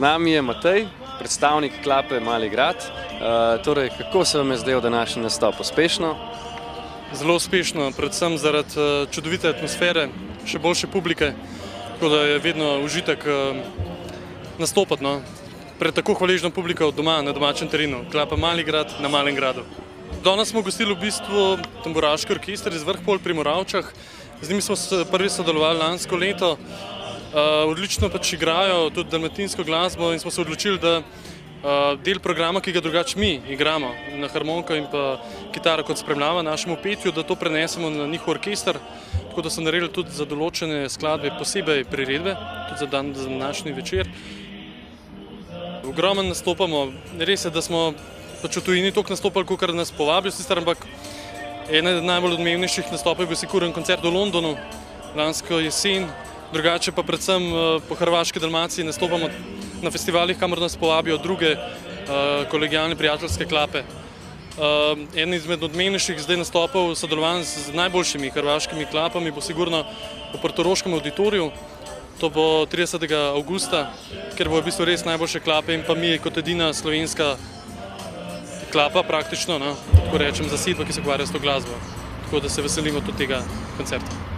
nami je Matej, predstavnik klape Mali grad. Torej, kako se vam je zdel današnji nastop? Uspešno? Zelo uspešno, predvsem zaradi čudovite atmosfere, še boljše publike, tako da je vedno užitek nastopati pred tako hvaležno publiko doma, na domačem terenu. Klapa Mali grad na Malem gradu. Danes smo gostili v bistvu tamburaški orkester iz Vrhpol pri Moravčah. Z njimi smo prvi sodelovali lansko leto. Odlično pač igrajo tudi dalmatinsko glasbo in smo se odločili, da del programa, ki ga drugače mi igramo na harmoniko in pa kitaro kot spremljava našemu petju, da to prenesemo na njihov orkester, tako da so naredili tudi za določene skladbe posebej priredbe, tudi za današnji večer. Ogromno nastopamo, res je, da smo pač v tujini toliko nastopali, kakor nas povabijo, ampak ena od najbolj odmevnejših nastopov je bil siguren koncert v Londonu lansko jesen, drugače pa predvsem po Hrvaški Dalmaciji nastopamo na festivalih, kamor nas povabijo druge kolegijalne prijateljske klape. En izmed odmevnejših zdaj nastopov sodelovanj z najboljšimi hrvaškimi klapami bo sigurno v Portoroškem auditoriju. To bo 30. avgusta, ker bo v bistvu res najboljše klape in pa mi kot edina slovenska klapa praktično, tako rečem, zasedba, ki se ukvarja s to glasbo. Tako da se veselimo tudi tega koncerta.